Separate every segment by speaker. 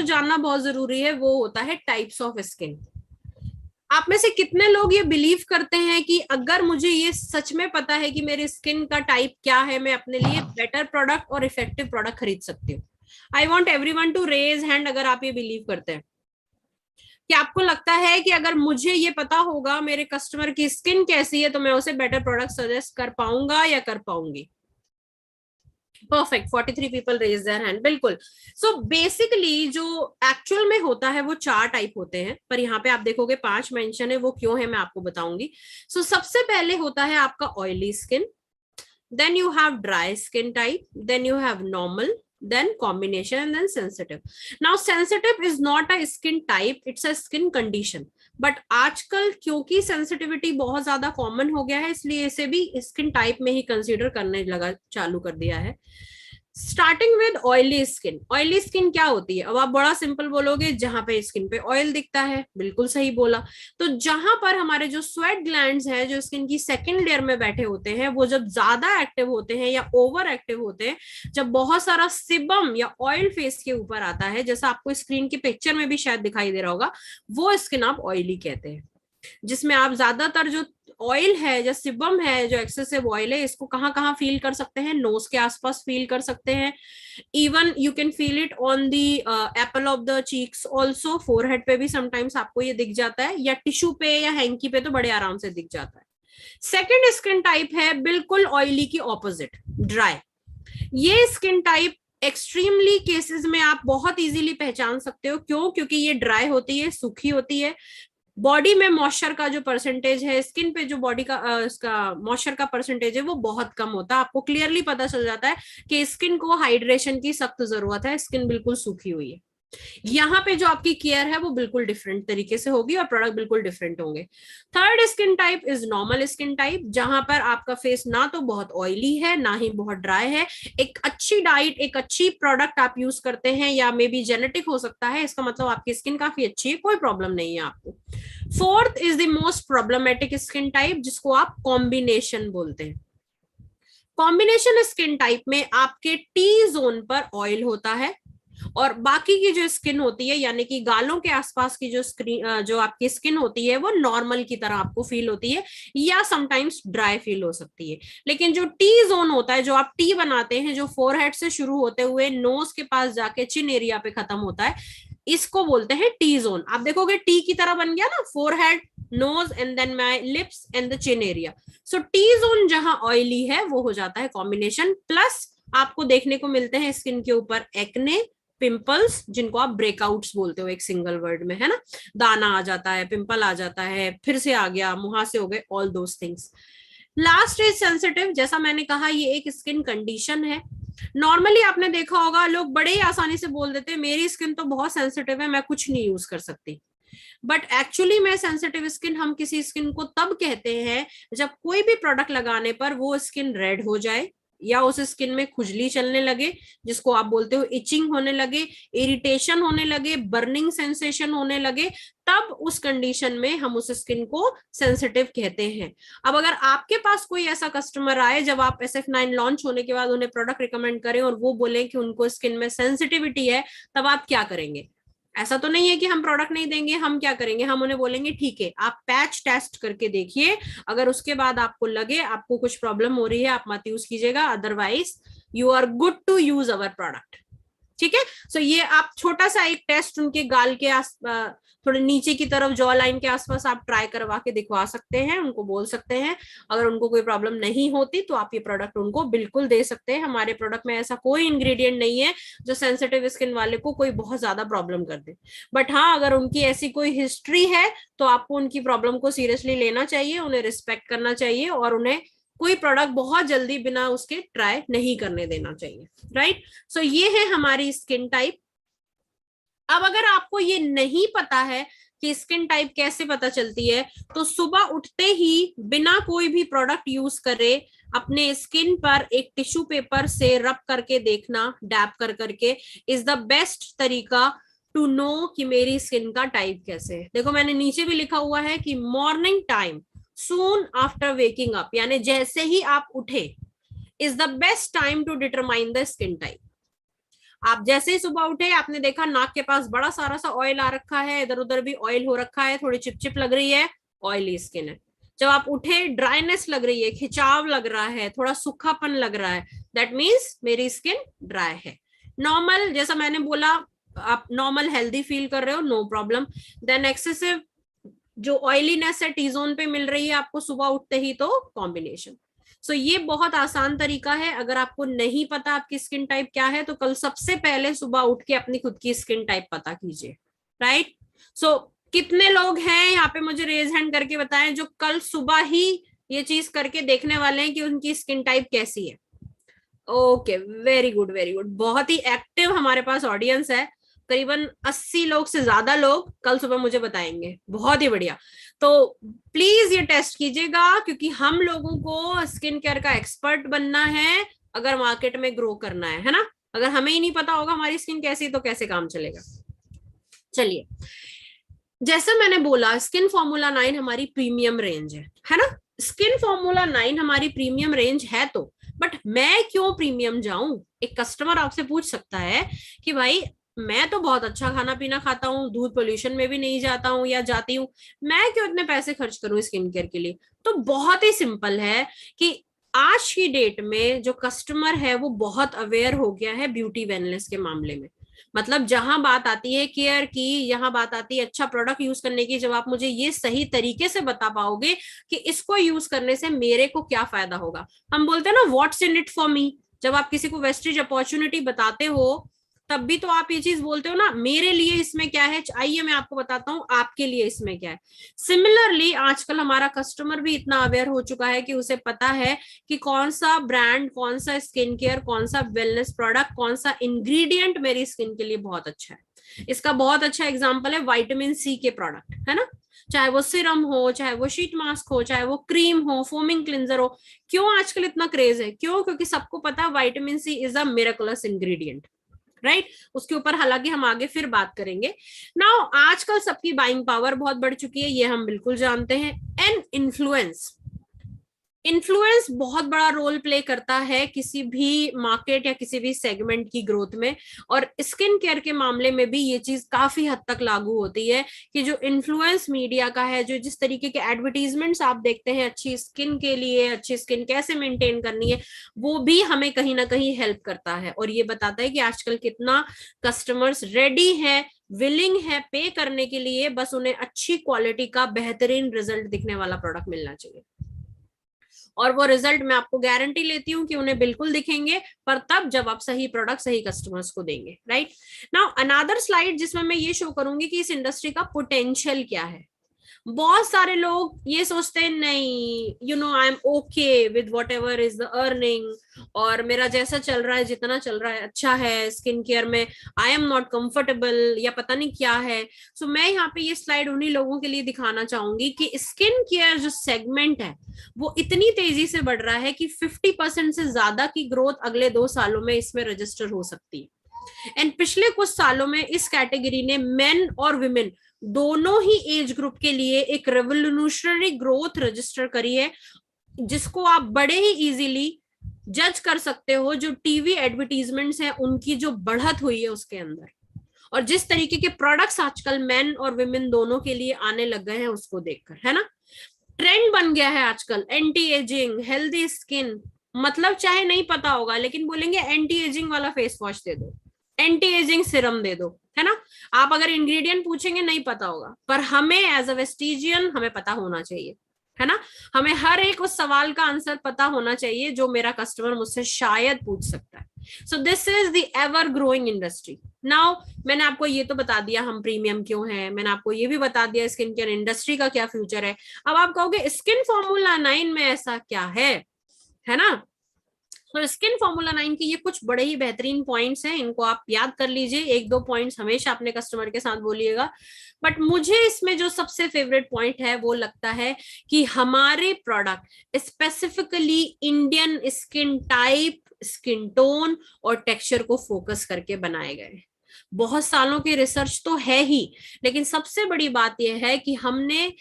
Speaker 1: जानना बहुत जरूरी है वो होता है टाइप्स ऑफ स्किन। आप में से कितने लोग ये बिलीव करते हैं कि अगर मुझे ये सच में पता है कि मेरी स्किन का टाइप क्या है, मैं अपने लिए बेटर प्रोडक्ट और इफेक्टिव प्रोडक्ट खरीद सकती हूँ? I want everyone to raise hand अगर आप ये बिलीव करते हैं कि आपको लगता है कि अगर मुझे ये पता होगा मेरे कस्टमर की स्किन कैसी है तो मैं उसे बेटर प्रोडक्ट सजेस्ट कर पाऊंगा या कर पाऊंगी। Perfect, 43 people raise their hand. बिल्कुल। सो बेसिकली जो एक्चुअल में होता है वो 4 टाइप होते हैं, पर यहाँ पे आप देखोगे 5 मेंशन है। वो क्यों है मैं आपको बताऊंगी। सो सबसे पहले होता है आपका oily skin, then you have dry skin type, then you have normal, then combination, and then sensitive. Now sensitive is not a skin type, it's a skin condition. But आजकल क्योंकि सेंसिटिविटी बहुत ज्यादा कॉमन हो गया है इसलिए इसे भी स्किन टाइप में ही कंसीडर करने लगा चालू कर दिया है। Starting with oily skin. Oily skin क्या होती है? अब आप बड़ा सिंपल बोलोगे जहां पे स्किन पे ऑयल दिखता है, बिल्कुल सही बोला। तो जहां पर हमारे जो स्वेट ग्लैंड्स है जो स्किन की सेकेंड लेयर में बैठे होते हैं वो जब ज्यादा एक्टिव होते हैं या ओवर एक्टिव होते हैं, जब बहुत सारा सिबम या ऑयल फेस के ऊपर आता है, जैसा आपको स्क्रीन की पिक्चर में भी शायद दिखाई दे रहा होगा, वो स्किन आप ऑयली कहते हैं। जिसमें आप ज्यादातर जो ऑयल है जो सिबम है जो एक्सेसिव ऑयल है इसको कहाँ कहाँ फील कर सकते हैं? नोज के आसपास फील कर सकते हैं। Even you can feel it on the Apple of the cheeks also. Forehead पे भी समटाइम्स आपको ये दिख जाता है, या टिश्यू पे या हैंकी पे तो बड़े आराम से दिख जाता है। सेकेंड स्किन टाइप है बिल्कुल ऑयली की ऑपोजिट, ड्राई। ये स्किन टाइप एक्सट्रीमली केसेस में आप बहुत इजीली पहचान सकते हो। क्यों? क्योंकि ये ड्राई होती है, सूखी होती है। बॉडी में मॉइस्चर का जो परसेंटेज है, स्किन पे जो बॉडी का इसका मॉइस्चर का परसेंटेज है वो बहुत कम होता है। आपको क्लियरली पता चल जाता है कि स्किन को हाइड्रेशन की सख्त जरूरत है, स्किन बिल्कुल सूखी हुई है। यहाँ पे जो आपकी केयर है वो बिल्कुल डिफरेंट तरीके से होगी और प्रोडक्ट बिल्कुल डिफरेंट होंगे। Third skin type is normal skin type, जहां पर आपका फेस ना तो बहुत ऑयली है ना ही बहुत ड्राई है। एक अच्छी डाइट, एक अच्छी प्रोडक्ट आप यूज करते हैं, या मे बी जेनेटिक हो सकता है, इसका मतलब आपकी स्किन काफी अच्छी है, कोई प्रॉब्लम नहीं है आपको। Fourth is the most problematic skin type, जिसको आप कॉम्बिनेशन बोलते हैं। कॉम्बिनेशन स्किन टाइप में आपके टी जोन पर ऑयल होता है और बाकी की जो स्किन होती है यानी कि गालों के आसपास की जो आपकी स्किन होती है वो नॉर्मल की तरह आपको फील होती है या समटाइम्स ड्राई फील हो सकती है। लेकिन जो टी जोन होता है, जो आप टी बनाते हैं, जो फोरहेड से शुरू होते हुए नोज के पास जाके चिन एरिया पे खत्म होता है, इसको बोलते हैं टी जोन। आप देखोगे टी की तरह बन गया ना, forehead, nose and then my lips and the chin area. So T zone जहां ऑयली है वो हो जाता है कॉम्बिनेशन। प्लस आपको देखने को मिलते हैं स्किन के ऊपर एक्ने, पिंपल्स, जिनको आप ब्रेकआउट्स बोलते हो एक सिंगल वर्ड में, है ना। दाना आ जाता है, पिंपल आ जाता है, फिर से आ गया, मुहासे हो गए, all those things. Last is sensitive. जैसा मैंने कहा ये एक स्किन कंडीशन है। नॉर्मली आपने देखा होगा लोग बड़े ही आसानी से बोल देते हैं मेरी स्किन तो बहुत सेंसिटिव है, मैं कुछ नहीं यूज कर सकती। बट एक्चुअली में सेंसिटिव स्किन हम किसी स्किन को तब कहते हैं जब कोई भी प्रोडक्ट लगाने पर वो स्किन रेड हो जाए या उस स्किन में खुजली चलने लगे, जिसको आप बोलते हो इचिंग होने लगे, इरिटेशन होने लगे, बर्निंग सेंसेशन होने लगे, तब उस कंडीशन में हम उस स्किन को सेंसिटिव कहते हैं। अब अगर आपके पास कोई ऐसा कस्टमर आए जब आप SF9 लॉन्च होने के बाद उन्हें प्रोडक्ट रिकमेंड करें और वो बोले कि उनको स्किन में सेंसिटिविटी है, तब आप क्या करेंगे? ऐसा तो नहीं है कि हम प्रोडक्ट नहीं देंगे। हम क्या करेंगे? हम उन्हें बोलेंगे ठीक है आप पैच टेस्ट करके देखिए, अगर उसके बाद आपको लगे आपको कुछ प्रॉब्लम हो रही है आप मत यूज कीजिएगा, otherwise you are good to use our product. ठीक है। सो ये आप छोटा सा एक टेस्ट उनके गाल के आस थोड़े नीचे की तरफ जॉ लाइन के आसपास आप ट्राई करवा के दिखवा सकते हैं, उनको बोल सकते हैं। अगर उनको कोई प्रॉब्लम नहीं होती तो आप ये प्रोडक्ट उनको बिल्कुल दे सकते हैं। हमारे प्रोडक्ट में ऐसा कोई इंग्रेडिएंट नहीं है जो सेंसिटिव स्किन वाले को कोई बहुत ज्यादा प्रॉब्लम कर दे। बट हाँ, अगर उनकी ऐसी कोई हिस्ट्री है तो आपको उनकी प्रॉब्लम को सीरियसली लेना चाहिए, उन्हें रिस्पेक्ट करना चाहिए और उन्हें कोई प्रोडक्ट बहुत जल्दी बिना उसके ट्राई नहीं करने देना चाहिए। राइट। सो ये है हमारी स्किन टाइप। अब अगर आपको ये नहीं पता है कि स्किन टाइप कैसे पता चलती है, तो सुबह उठते ही बिना कोई भी प्रोडक्ट यूज करे अपने स्किन पर एक टिश्यू पेपर से रब करके देखना, डैप कर करके, इज द बेस्ट तरीका टू नो कि मेरी स्किन का टाइप कैसे है। देखो मैंने नीचे भी लिखा हुआ है कि morning time soon after waking up, यानी जैसे ही आप उठे, is the best time to determine the skin type. आप जैसे ही सुबह उठे, आपने देखा नाक के पास बड़ा सारा सा ऑयल आ रखा है, इधर उधर भी ऑयल हो रखा है, थोड़ी चिपचिप लग रही है, ऑयली स्किन है। जब आप उठे, ड्राइनेस लग रही है, खिंचाव लग रहा है, थोड़ा सूखापन लग रहा है, दैट मीन्स मेरी स्किन ड्राई है। नॉर्मल, जैसा मैंने बोला, आप नॉर्मल हेल्दी फील कर रहे हो, नो प्रॉब्लम। देन एक्सेसिव जो ऑयलीनेस है टी जोन पे मिल रही है आपको सुबह उठते ही, तो कॉम्बिनेशन। सो ये बहुत आसान तरीका है। अगर आपको नहीं पता आपकी स्किन टाइप क्या है, तो कल सबसे पहले सुबह उठ के अपनी खुद की स्किन टाइप पता कीजिए, राइट। सो कितने लोग हैं यहाँ पे, मुझे रेज हैंड करके बताएं, जो कल सुबह ही ये चीज करके देखने वाले हैं कि उनकी स्किन टाइप कैसी है। Okay, very good very good, बहुत ही एक्टिव हमारे पास ऑडियंस है। करीबन 80 लोग से ज्यादा लोग कल सुबह मुझे बताएंगे, बहुत ही बढ़िया। तो प्लीज ये टेस्ट कीजिएगा, क्योंकि हम लोगों को स्किन केयर का एक्सपर्ट बनना है अगर मार्केट में ग्रो करना है ना। अगर हमें ही नहीं पता होगा हमारी स्किन कैसी, तो कैसे काम चलेगा। चलिए, जैसे मैंने बोला, स्किन फॉर्मूला 9 हमारी प्रीमियम रेंज है ना। स्किन फॉर्मूला 9 हमारी प्रीमियम रेंज है, तो बट मैं क्यों प्रीमियम जाऊं? एक कस्टमर आपसे पूछ सकता है कि भाई मैं तो बहुत अच्छा खाना पीना खाता हूँ, दूध पोल्यूशन में भी नहीं जाता हूँ या जाती हूँ, मैं क्यों इतने पैसे खर्च करूं स्किन केयर के लिए? तो बहुत ही सिंपल है कि आज की डेट में जो कस्टमर है वो बहुत अवेयर हो गया है ब्यूटी वेलनेस के मामले में। मतलब जहां बात आती है केयर की, यहाँ बात आती है अच्छा प्रोडक्ट यूज करने की, जब आप मुझे ये सही तरीके से बता पाओगे कि इसको यूज करने से मेरे को क्या फायदा होगा। हम बोलते हैं ना, what's in it for me. जब आप किसी को वेस्टेज अपॉर्चुनिटी बताते हो, तब भी तो आप ये चीज बोलते हो ना, मेरे लिए इसमें क्या है, आइए मैं आपको बताता हूँ आपके लिए इसमें क्या है। सिमिलरली आजकल हमारा कस्टमर भी इतना अवेयर हो चुका है कि उसे पता है कि कौन सा ब्रांड, कौन सा स्किन केयर, कौन सा वेलनेस प्रोडक्ट, कौन सा इंग्रेडिएंट मेरी स्किन के लिए बहुत अच्छा है। इसका बहुत अच्छा एग्जांपल है विटामिन सी के प्रोडक्ट, है ना। चाहे वो सिरम हो, चाहे वो शीट मास्क हो, चाहे वो क्रीम हो, फोमिंग क्लिंजर हो। क्यों आजकल इतना क्रेज है? क्यों? क्योंकि सबको पता है vitamin C is a miraculous ingredient, right. उसके ऊपर हालांकि हम आगे फिर बात करेंगे। नाउ आजकल सबकी बाइंग पावर बहुत बढ़ चुकी है, ये हम बिल्कुल जानते हैं। एंड इन्फ्लुएंस, इन्फ्लुएंस बहुत बड़ा रोल प्ले करता है किसी भी मार्केट या किसी भी सेगमेंट की ग्रोथ में। और स्किन केयर के मामले में भी ये चीज काफी हद तक लागू होती है कि जो इन्फ्लुएंस मीडिया का है, जो जिस तरीके के एडवर्टीजमेंट्स आप देखते हैं अच्छी स्किन के लिए, अच्छी स्किन कैसे मेंटेन करनी है, वो भी हमें कहीं ना कहीं हेल्प करता है। और ये बताता है कि आजकल कितना कस्टमर्स रेडी है, विलिंग है पे करने के लिए, बस उन्हें अच्छी क्वालिटी का बेहतरीन रिजल्ट दिखने वाला प्रोडक्ट मिलना चाहिए। और वो रिजल्ट मैं आपको गारंटी लेती हूँ कि उन्हें बिल्कुल दिखेंगे, पर तब जब आप सही प्रोडक्ट सही कस्टमर्स को देंगे, राइट। नाउ अनदर स्लाइड जिसमें मैं ये शो करूंगी कि इस इंडस्ट्री का पोटेंशियल क्या है। बहुत सारे लोग ये सोचते हैं, नहीं I am okay with what ever is the earning, और मेरा जैसा चल रहा है, जितना चल रहा है अच्छा है, स्किन केयर में आई एम नॉट कंफर्टेबल, या पता नहीं क्या है। सो मैं यहाँ पे ये स्लाइड उन्हीं लोगों के लिए दिखाना चाहूंगी कि स्किन केयर जो सेगमेंट है वो इतनी तेजी से बढ़ रहा है कि 50% से ज्यादा की ग्रोथ अगले 2 सालों में इसमें रजिस्टर हो सकती है। एंड पिछले कुछ सालों में इस कैटेगरी ने मेन और विमेन दोनों ही एज ग्रुप के लिए एक रेवोल्यूशनरी ग्रोथ रजिस्टर करी है, जिसको आप बड़े ही इजीली जज कर सकते हो। जो टीवी एडवर्टीजमेंट्स हैं उनकी जो बढ़त हुई है उसके अंदर, और जिस तरीके के प्रोडक्ट्स आजकल मेन और विमेन दोनों के लिए आने लग गए हैं उसको देखकर, है ना। ट्रेंड बन गया है आजकल एंटी एजिंग, हेल्दी स्किन। मतलब चाहे नहीं पता होगा लेकिन बोलेंगे एंटी एजिंग वाला फेस वॉश दे दो, एंटी एजिंग सिरम दे दो, है ना। आप अगर इंग्रेडिएंट पूछेंगे नहीं पता होगा, पर हमें एज अ वेस्टिजियन हमें पता होना चाहिए, है ना। हमें हर एक उस सवाल का आंसर पता होना चाहिए जो मेरा कस्टमर मुझसे शायद पूछ सकता है। सो this is the ever growing industry. Now मैंने आपको ये तो बता दिया हम प्रीमियम क्यों है, मैंने आपको ये भी बता दिया स्किन केयर इंडस्ट्री का क्या फ्यूचर है। अब आप कहोगे स्किन फॉर्मूला 9 में ऐसा क्या है ना। तो स्किन फॉर्मूला 9 की ये कुछ बड़े ही बेहतरीन पॉइंट्स हैं, इनको आप याद कर लीजिए। 1-2 पॉइंट्स हमेशा अपने कस्टमर के साथ बोलिएगा। बट मुझे इसमें जो सबसे फेवरेट पॉइंट है वो लगता है कि हमारे product specifically Indian skin type, skin tone और टेक्सचर को फोकस करके बनाए गए। बहुत सालों की रिसर्च तो है ही, लेकिन सबसे बड़ी बात यह है कि हमने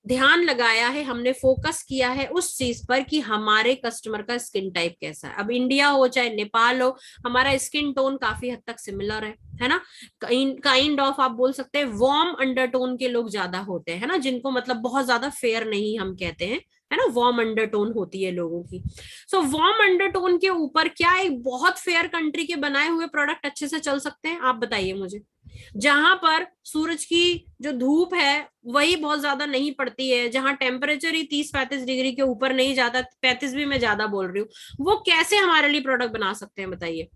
Speaker 1: ध्यान लगाया है, हमने फोकस किया है उस चीज पर कि हमारे कस्टमर का स्किन टाइप कैसा है। अब इंडिया हो चाहे नेपाल हो, हमारा स्किन टोन काफी हद तक सिमिलर है ना। काइंड ऑफ आप बोल सकते हैं वार्म अंडरटोन के लोग ज्यादा होते हैं, है ना, जिनको मतलब बहुत ज्यादा फेयर नहीं हम कहते हैं, है ना, वार्म अंडरटोन होती है लोगों की। सो वार्म अंडरटोन के ऊपर क्या एक बहुत फेयर कंट्री के बनाए हुए प्रोडक्ट अच्छे से चल सकते हैं, आप बताइए मुझे। जहां पर सूरज की जो धूप है वही बहुत ज्यादा नहीं पड़ती है, जहां टेम्परेचर ही 30-35 डिग्री के ऊपर नहीं जाता, 35 भी मैं ज्यादा बोल रही हूँ, वो कैसे हमारे लिए प्रोडक्ट बना सकते हैं बताइए।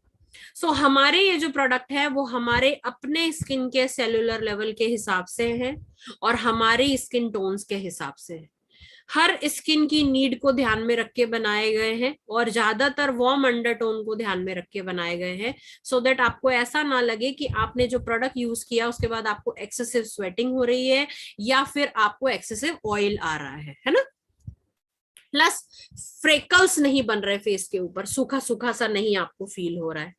Speaker 1: सो हमारे ये जो प्रोडक्ट है वो हमारे अपने स्किन के सेलुलर लेवल के हिसाब से है और हमारी स्किन टोन्स के हिसाब से है। हर स्किन की नीड को ध्यान में रख के बनाए गए हैं और ज्यादातर वार्म अंडरटोन को ध्यान में रख के बनाए गए हैं, सो दैट आपको ऐसा ना लगे कि आपने जो प्रोडक्ट यूज किया उसके बाद आपको एक्सेसिव स्वेटिंग हो रही है या फिर आपको एक्सेसिव ऑयल आ रहा है ना। प्लस फ्रेकल्स नहीं बन रहे फेस के ऊपर, सूखा सूखा सा नहीं आपको फील हो रहा है।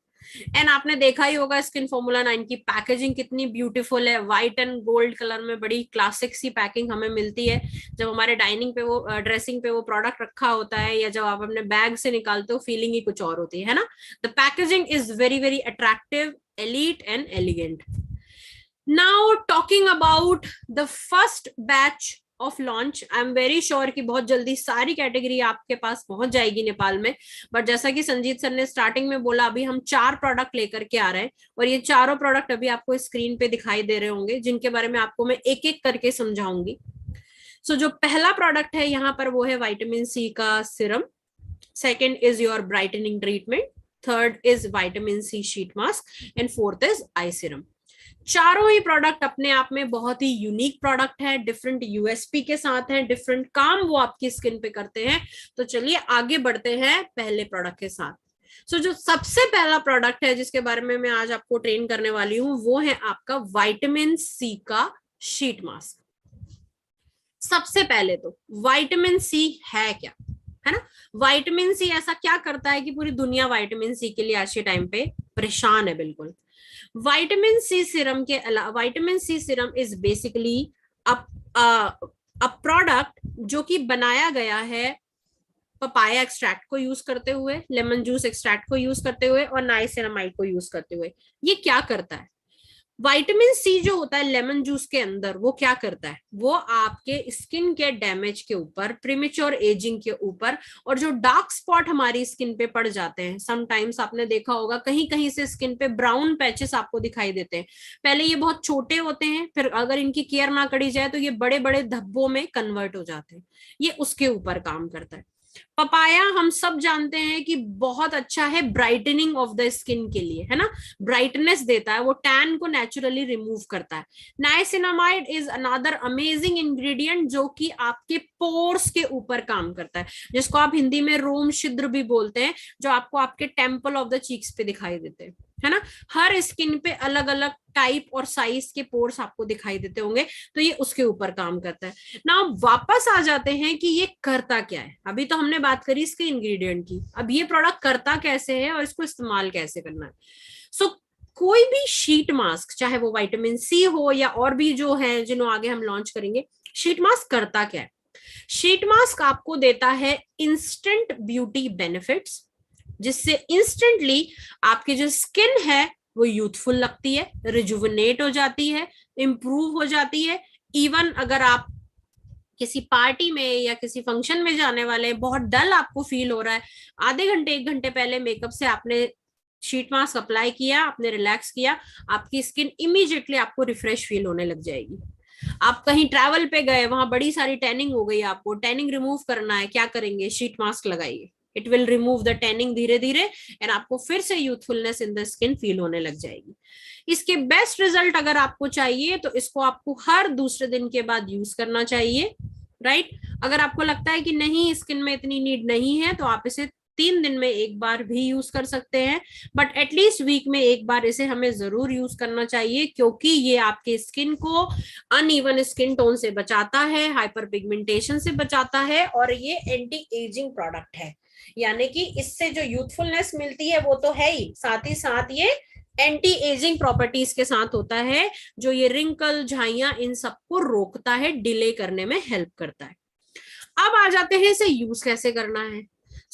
Speaker 1: एंड आपने देखा ही होगा स्किन फॉर्मूला 9 की पैकेजिंग कितनी ब्यूटीफुल है, व्हाइट एंड गोल्ड कलर में बड़ी क्लासिक सी पैकिंग हमें मिलती है। जब हमारे डाइनिंग पे वो ड्रेसिंग पे वो प्रोडक्ट रखा होता है या जब आप अपने बैग से निकालते हो फीलिंग ही कुछ और होती है ना। The packaging is very very attractive, elite and elegant. Now talking about the first batch of launch, I am very sure कि बहुत जल्दी सारी कैटेगरी आपके पास पहुंच जाएगी नेपाल में। बट जैसा कि संजीत सर ने स्टार्टिंग में बोला, अभी हम 4 प्रोडक्ट लेकर के आ रहे हैं और ये चारों प्रोडक्ट अभी आपको स्क्रीन पे दिखाई दे रहे होंगे, जिनके बारे में आपको मैं एक एक करके समझाऊंगी। सो जो पहला प्रोडक्ट है यहाँ पर वो है विटामिन सी का serum. Second is your brightening treatment, third is vitamin C sheet mask and fourth is eye serum. चारों ही प्रोडक्ट अपने आप में बहुत ही यूनिक प्रोडक्ट है, डिफरेंट यूएसपी के साथ है, डिफरेंट काम वो आपकी स्किन पे करते हैं। तो चलिए आगे बढ़ते हैं पहले प्रोडक्ट के साथ। जो सबसे पहला प्रोडक्ट है जिसके बारे में मैं आज आपको ट्रेन करने वाली हूं वो है आपका विटामिन सी का शीट मास्क। सबसे पहले तो विटामिन सी है क्या, है ना। विटामिन सी ऐसा क्या करता है कि पूरी दुनिया विटामिन सी के लिए आज के टाइम पे परेशान है बिल्कुल। विटामिन सी सिरम के अलावा vitamin C serum is basically a product जो कि बनाया गया है पपाया एक्सट्रैक्ट को यूज करते हुए, लेमन जूस एक्सट्रैक्ट को यूज करते हुए और नाइसिनामाइड को यूज करते हुए। ये क्या करता है, विटामिन सी जो होता है लेमन जूस के अंदर वो क्या करता है, वो आपके स्किन के डैमेज के ऊपर, प्रीमेच्योर एजिंग के ऊपर और जो डार्क स्पॉट हमारी स्किन पे पड़ जाते हैं, समटाइम्स आपने देखा होगा कहीं कहीं से स्किन पे ब्राउन पैचेस आपको दिखाई देते हैं। पहले ये बहुत छोटे होते हैं, फिर अगर इनकी केयर ना करी जाए तो ये बड़े बड़े धब्बों में कन्वर्ट हो जाते हैं। ये उसके ऊपर काम करता है। पपाया हम सब जानते हैं कि बहुत अच्छा है ब्राइटनिंग ऑफ द स्किन के लिए, है ना, ब्राइटनेस देता है, वो टैन को नेचुरली रिमूव करता है। Niacinamide is another amazing ingredient जो कि आपके पोर्स के ऊपर काम करता है, जिसको आप हिंदी में रोम छिद्र भी बोलते हैं, जो आपको आपके टेम्पल ऑफ द चीक्स पे दिखाई देते हैं, है ना। हर स्किन पे अलग अलग टाइप और साइज के पोर्स आपको दिखाई देते होंगे, तो ये उसके ऊपर काम करता है ना। वापस आ जाते हैं कि ये करता क्या है। अभी तो हमने बात करी इसके इंग्रेडिएंट की, अब ये प्रोडक्ट करता कैसे है और इसको इस्तेमाल कैसे करना है। कोई भी शीट मास्क, चाहे वो विटामिन सी हो या और भी जो है जिन्हों आगे हम लॉन्च करेंगे, शीट मास्क करता क्या है। शीट मास्क आपको देता है इंस्टेंट ब्यूटी बेनिफिट्स, जिससे इंस्टेंटली आपकी जो स्किन है वो यूथफुल लगती है, रिजुवनेट हो जाती है, इंप्रूव हो जाती है। इवन अगर आप किसी पार्टी में या किसी फंक्शन में जाने वाले, बहुत डल आपको फील हो रहा है, आधे घंटे 1 घंटे पहले मेकअप से आपने शीट मास्क अप्लाई किया, आपने रिलैक्स किया, आपकी स्किन इमीडिएटली आपको रिफ्रेश फील होने लग जाएगी। आप कहीं ट्रैवल पे गए, वहां बड़ी सारी टैनिंग हो गई, आपको टैनिंग रिमूव करना है, क्या करेंगे, शीट मास्क लगाइए, it will remove the tanning धीरे धीरे एंड आपको फिर से youthfulness in the skin feel होने लग जाएगी। इसके बेस्ट रिजल्ट अगर आपको चाहिए तो इसको आपको हर दूसरे दिन के बाद यूज करना चाहिए, राइट। अगर आपको लगता है कि नहीं स्किन में इतनी नीड नहीं है तो आप इसे 3 दिन में एक बार भी यूज कर सकते हैं, बट एटलीस्ट वीक में एक बार इसे हमें जरूर यूज करना चाहिए, क्योंकि ये आपके स्किन को अनइवन स्किन टोन से बचाता है, हाइपर पिगमेंटेशन से बचाता है और ये एंटी एजिंग प्रोडक्ट है। यानी कि इससे जो यूथफुलनेस मिलती है वो तो है ही, साथ ये एंटी एजिंग प्रॉपर्टीज के साथ होता है, जो ये रिंकल, झाइयां, इन सबको रोकता है, डिले करने में हेल्प करता है। अब आ जाते हैं इसे यूज कैसे करना है।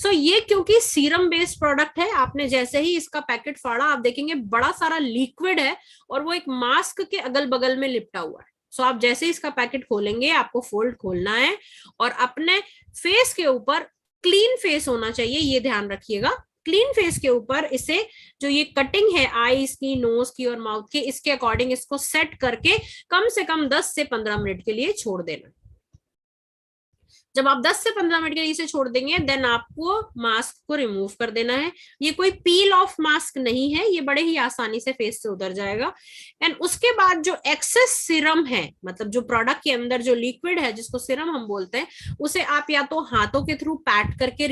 Speaker 1: ये क्योंकि सीरम बेस्ड प्रोडक्ट है, आपने जैसे ही इसका पैकेट फाड़ा आप देखेंगे बड़ा सारा लिक्विड है और वो एक मास्क के अगल बगल में लिपटा हुआ है। आप जैसे ही इसका पैकेट खोलेंगे, आपको फोल्ड खोलना है और अपने फेस के ऊपर, क्लीन फेस होना चाहिए, ये ध्यान रखिएगा, क्लीन फेस के ऊपर इसे, जो ये कटिंग है आईज की, नोज की और माउथ की, इसके अकॉर्डिंग इसको सेट करके कम से कम 10 से 15 मिनट के लिए छोड़ देना। जब आप 10 से 15 मिनट के लिए इसे छोड़ देंगे, देन आपको मास्क को रिमूव कर देना है। ये कोई पील ऑफ मास्क नहीं है, ये बड़े ही आसानी से फेस से उतर जाएगा। एंड उसके बाद जो एक्सेस सिरम है, मतलब जो प्रोडक्ट के अंदर जो लिक्विड है जिसको सिरम हम बोलते हैं, उसे आप या तो हाथों के थ्रू पैट करके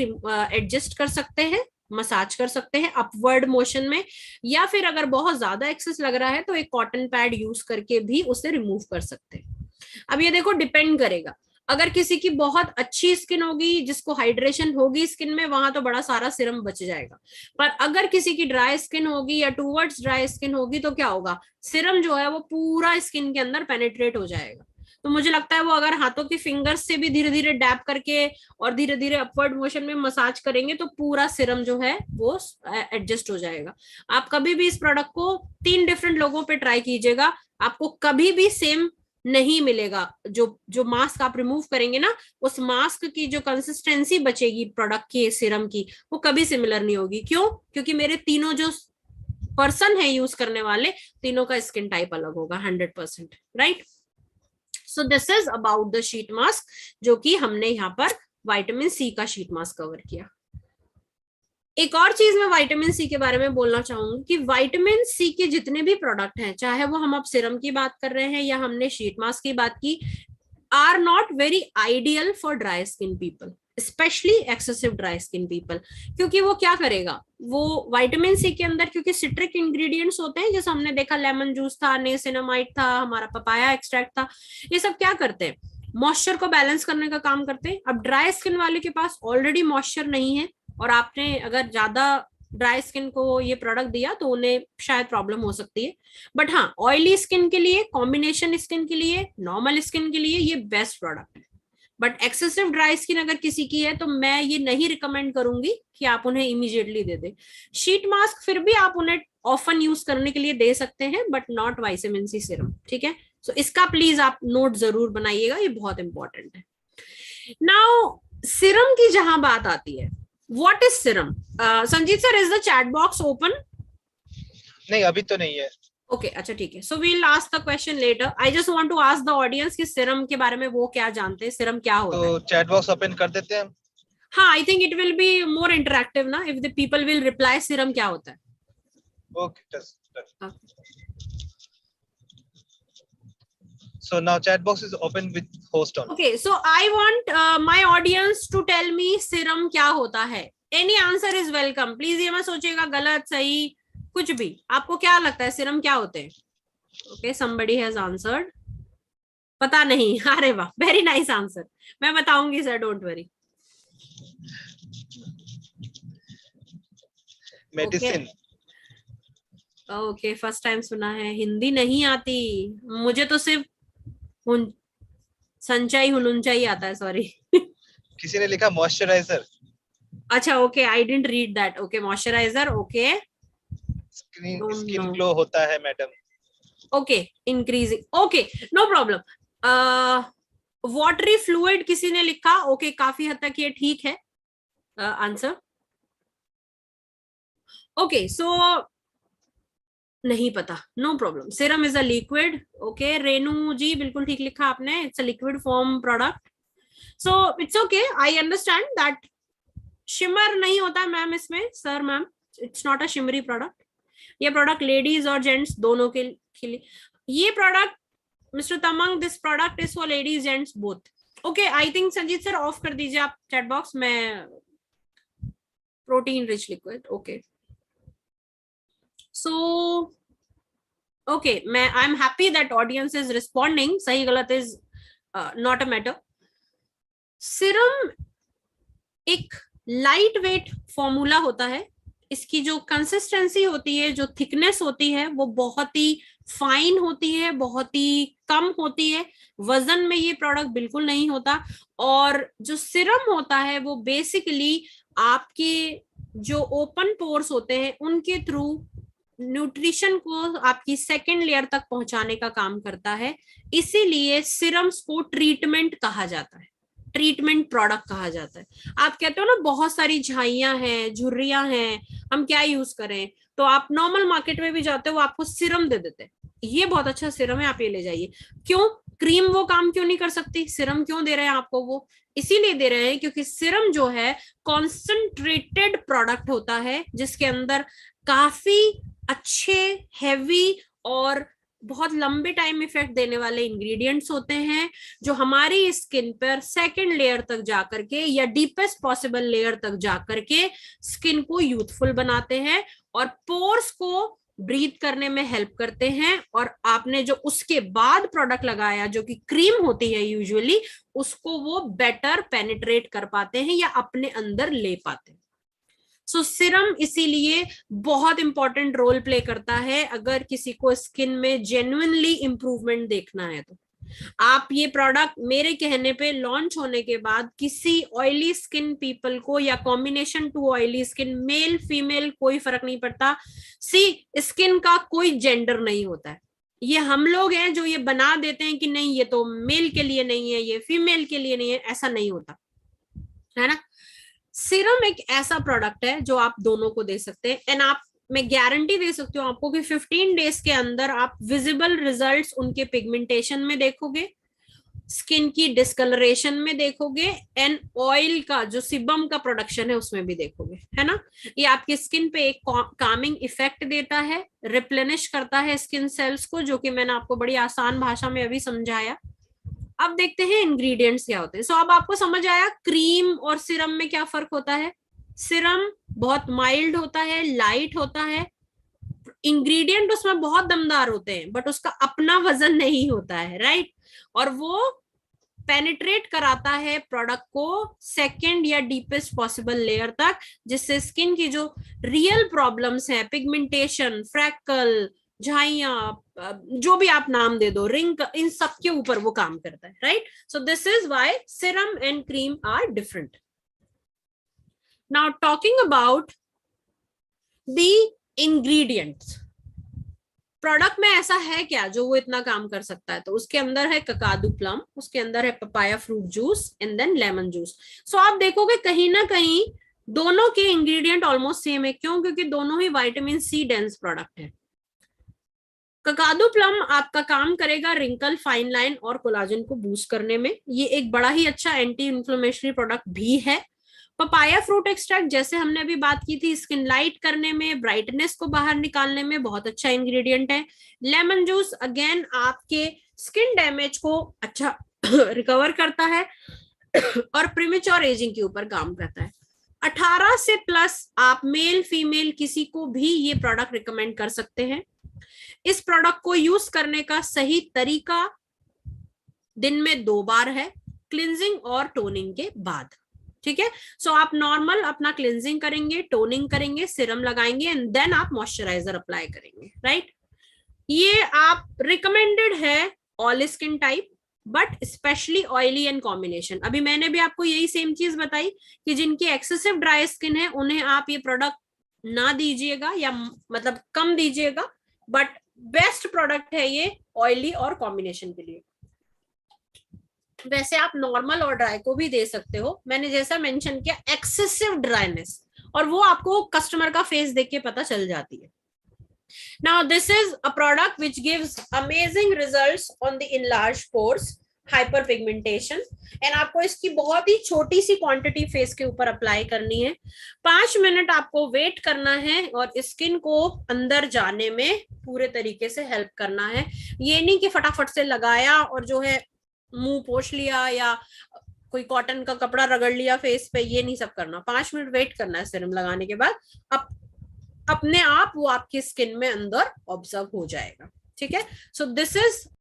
Speaker 1: एडजस्ट कर सकते हैं, मसाज कर सकते हैं अपवर्ड मोशन में, या फिर अगर बहुत ज्यादा एक्सेस लग रहा है तो एक कॉटन पैड यूज करके भी उसे रिमूव कर सकते हैं। अब ये देखो डिपेंड करेगा, अगर किसी की बहुत अच्छी स्किन होगी, जिसको हाइड्रेशन होगी स्किन में, वहां तो बड़ा सारा सिरम बच जाएगा। पर अगर किसी की ड्राई स्किन होगी या टूवर्ड्स ड्राई स्किन होगी, तो क्या होगा, सिरम जो है वो पूरा स्किन के अंदर पेनिट्रेट हो जाएगा। तो मुझे लगता है वो अगर हाथों की फिंगर्स से भी धीरे धीरे डैप करके और धीरे धीरे अपवर्ड मोशन में मसाज करेंगे तो पूरा सिरम जो है वो एडजस्ट हो जाएगा। आप कभी भी इस प्रोडक्ट को 3 डिफरेंट लोगों पे ट्राई कीजिएगा, आपको कभी भी सेम नहीं मिलेगा। जो मास्क आप रिमूव करेंगे ना, उस मास्क की जो कंसिस्टेंसी बचेगी प्रोडक्ट की, सिरम की, वो कभी सिमिलर नहीं होगी। क्यों? क्योंकि मेरे तीनों जो पर्सन है यूज करने वाले, तीनों का स्किन टाइप अलग होगा 100%, right. So this is about the sheet mask, जो कि हमने यहाँ पर विटामिन सी का शीट मास्क कवर किया। एक और चीज मैं विटामिन सी के बारे में बोलना चाहूंगी कि विटामिन सी के जितने भी प्रोडक्ट हैं, चाहे वो हम अब सिरम की बात कर रहे हैं या हमने शीट मास्क की बात की, are not very ideal for dry skin people, specially excessive dry skin people. क्योंकि वो क्या करेगा, वो विटामिन सी के अंदर क्योंकि सिट्रिक इंग्रेडिएंट्स होते हैं, जैसे हमने देखा लेमन जूस था, नियासिनामाइड था, हमारा पपाया एक्सट्रैक्ट था, ये सब क्या करते हैं, मॉइस्चर को बैलेंस करने का काम करते हैं। अब ड्राई स्किन वाले के पास ऑलरेडी मॉइस्चर नहीं है और आपने अगर ज्यादा ड्राई स्किन को ये प्रोडक्ट दिया तो उन्हें शायद प्रॉब्लम हो सकती है। बट हाँ, ऑयली स्किन के लिए, कॉम्बिनेशन स्किन के लिए, नॉर्मल स्किन के लिए ये बेस्ट प्रोडक्ट है। बट एक्सेसिव ड्राई स्किन अगर किसी की है तो मैं ये नहीं रिकमेंड करूंगी कि आप उन्हें इमीडिएटली दे दें। शीट मास्क फिर भी आप उन्हें ऑफन यूज करने के लिए दे सकते हैं, but not vitamin C serum, ठीक है। सो इसका प्लीज आप नोट जरूर बनाइएगा, ये बहुत इंपॉर्टेंट है। नाउ सिरम की जहां बात आती है, what is serum? Sanjeet sir, is the chat box open?
Speaker 2: नहीं, अभी तो नहीं है।
Speaker 1: ओके, अच्छा ठीक है। So we'll ask the question later. I just want to ask the audience कि सिरम के बारे में वो क्या जानते हैं, सिरम क्या होता है।
Speaker 2: तो चैट बॉक्स ओपन कर देते हैं।
Speaker 1: हाँ, I think it will be more interactive ना, if the people will reply serum क्या होता है।
Speaker 2: Okay, so now chat box is open with host on.
Speaker 1: Okay, so I want my audience to tell me Siram क्या होता है। Any answer is welcome. Please ये मत सोचिएगा गलत सही कुछ भी, आपको क्या लगता है सिरम क्या होते हैं? Okay, somebody has answered. पता नहीं, अरे वाह, वेरी नाइस आंसर, मैं बताऊंगी sir, don't worry.
Speaker 2: Medicine.
Speaker 1: Okay, first time सुना है, हिंदी नहीं आती मुझे तो, सिर्फ संचाई हुनुंचाई आता है, सॉरी।
Speaker 2: किसी ने लिखा मॉइस्चराइजर।
Speaker 1: अच्छा, okay, I didn't read that. Okay, moisturiser, okay.
Speaker 2: Skin glow होता है madam.
Speaker 1: Okay, increasing, okay, no problem. Watery fluid किसी ने लिखा, ओके, काफी हद तक ये ठीक है आंसर। ओके, सो नहीं पता, no problem. Serum is a liquid, okay. Renu ji बिल्कुल ठीक लिखा आपने, it's a liquid form product. So it's okay, I understand that shimmer नहीं होता मैम इसमें, sir ma'am, it's not a shimmery product. ये प्रोडक्ट लेडीज और जेंट्स दोनों के लिए, ये product mister Tamang, this product is for ladies gents both. Okay, I think Sanjeet sir off कर दीजिए आप चैट बॉक्स में, protein rich liquid, okay. So, okay, I'm happy that audience is responding. सही गलत is not a matter. Siram एक light weight formula होता है, इसकी जो कंसिस्टेंसी होती है, जो थिकनेस होती है, वो बहुत ही फाइन होती है, बहुत ही कम होती है। वजन में ये प्रोडक्ट बिल्कुल नहीं होता। और जो सिरम होता है वो बेसिकली आपके जो ओपन पोर्स होते हैं उनके थ्रू न्यूट्रिशन को आपकी सेकेंड लेयर तक पहुंचाने का काम करता है। इसीलिए सिरम्स को ट्रीटमेंट कहा जाता है, ट्रीटमेंट प्रोडक्ट कहा जाता है। आप कहते हो ना बहुत सारी झाइयां हैं, झुर्रियां हैं, हम क्या यूज करें, तो आप नॉर्मल मार्केट में भी जाते हो वो आपको सिरम दे देते हैं, ये बहुत अच्छा सिरम है, आप ये ले जाइए। क्यों? क्रीम वो काम क्यों नहीं कर सकती, सिरम क्यों दे रहे हैं आपको? वो इसीलिए दे रहे हैं क्योंकि सिरम जो है कॉन्सेंट्रेटेड प्रोडक्ट होता है, जिसके अंदर काफी अच्छे, हैवी और बहुत लंबे टाइम इफेक्ट देने वाले इंग्रेडिएंट्स होते हैं, जो हमारी स्किन पर सेकेंड लेयर तक जाकर के या डीपेस्ट पॉसिबल लेयर तक जाकर के स्किन को यूथफुल बनाते हैं और पोर्स को ब्रीथ करने में हेल्प करते हैं। और आपने जो उसके बाद प्रोडक्ट लगाया जो कि क्रीम होती है यूजुअली, उसको वो बेटर पेनिट्रेट कर पाते हैं या अपने अंदर ले पाते हैं। सो सिरम इसीलिए बहुत इंपॉर्टेंट रोल प्ले करता है अगर किसी को स्किन में जेन्युइनली इंप्रूवमेंट देखना है तो। आप ये प्रोडक्ट मेरे कहने पे लॉन्च होने के बाद किसी ऑयली स्किन पीपल को या combination to oily skin, male female कोई फर्क नहीं पड़ता। स्किन का कोई जेंडर नहीं होता है। ये हम लोग हैं जो ये बना देते हैं कि नहीं ये तो मेल के लिए नहीं है, ये फीमेल के लिए नहीं है, ऐसा नहीं होता है ना। सिरम एक ऐसा प्रोडक्ट है जो आप दोनों को दे सकते हैं। एंड आप, मैं गारंटी दे सकती हूँ आपको कि 15 डेज के अंदर आप विजिबल रिजल्ट्स उनके पिगमेंटेशन में देखोगे, स्किन की डिस्कलरेशन में देखोगे, एंड ऑयल का जो सिबम का प्रोडक्शन है उसमें भी देखोगे, है ना। ये आपकी स्किन पे एक कामिंग इफेक्ट देता है, रिप्लेनिश करता है स्किन सेल्स को, जो कि मैंने आपको बड़ी आसान भाषा में अभी समझाया। अब देखते हैं इंग्रेडिएंट्स क्या होते हैं। सो अब आपको समझ आया क्रीम और सिरम में क्या फर्क होता है। सिरम बहुत माइल्ड होता है, लाइट होता है, इंग्रेडिएंट उसमें बहुत दमदार होते हैं, बट उसका अपना वजन नहीं होता है, राइट। और वो पेनिट्रेट कराता है प्रोडक्ट को सेकेंड या डीपेस्ट पॉसिबल लेयर तक, जिससे स्किन की जो रियल प्रॉब्लम्स हैं, पिगमेंटेशन, फ्रैकल, झाइयां, जो भी आप नाम दे दो, रिंग, इन सब के ऊपर वो काम करता है, right. So this is why serum and cream are different. Now talking about the ingredients, product में ऐसा है क्या जो वो इतना काम कर सकता है? तो उसके अंदर है ककादू प्लम, उसके अंदर है papaya fruit juice and then lemon juice. So आप देखोगे कहीं ना कहीं दोनों के इंग्रेडिएंट ऑलमोस्ट सेम है। क्यों? क्योंकि दोनों ही विटामिन सी डेंस प्रोडक्ट है। ककादू प्लम आपका काम करेगा रिंकल, फाइन लाइन और कोलाजन को बूस्ट करने में। ये एक बड़ा ही अच्छा एंटी इन्फ्लेमेटरी प्रोडक्ट भी है। पपाया फ्रूट एक्सट्रैक्ट, जैसे हमने अभी बात की थी, स्किन लाइट करने में, ब्राइटनेस को बाहर निकालने में बहुत अच्छा इंग्रेडिएंट है। लेमन जूस अगेन आपके स्किन डैमेज को अच्छा रिकवर करता है और प्रीमेच्योर एजिंग के ऊपर काम करता है। 18 से प्लस आप मेल फीमेल किसी को भी ये प्रोडक्ट रिकमेंड कर सकते हैं। इस प्रोडक्ट को यूज करने का सही तरीका दिन में 2 बार है, क्लिंजिंग और टोनिंग के बाद, ठीक है। सो आप नॉर्मल अपना क्लिंजिंग करेंगे, टोनिंग करेंगे, सिरम लगाएंगे एंड देन आप मॉइस्चराइजर अप्लाई करेंगे, राइट। ये आप रिकमेंडेड है all skin type, but specially oily and combination. अभी मैंने भी आपको यही सेम चीज बताई कि जिनकी एक्सेसिव ड्राई स्किन है उन्हें आप ये प्रोडक्ट ना दीजिएगा, या मतलब कम दीजिएगा, बट बेस्ट प्रोडक्ट है ये ऑयली और कॉम्बिनेशन के लिए। वैसे आप नॉर्मल और ड्राई को भी दे सकते हो। मैंने जैसा मेंशन किया एक्सेसिव ड्राइनेस, और वो आपको कस्टमर का फेस देख के पता चल जाती है। Now this is a product which gives amazing results on the enlarged pores, hyperpigmentation, and आपको इसकी बहुत ही छोटी सी क्वांटिटी फेस के ऊपर अप्लाई करनी है। 5 मिनट आपको वेट करना है और स्किन को अंदर जाने में पूरे तरीके से हेल्प करना है। ये नहीं कि फटाफट से लगाया और जो है मुंह पोंछ लिया या कोई कॉटन का कपड़ा रगड़ लिया फेस पे, ये नहीं सब करना। 5 मिनट वेट करना है सीरम लगाने के बाद, अब अपने आप वो आपकी स्किन में अंदर ऑब्जर्व हो जाएगा, ठीक है। सो दिस इज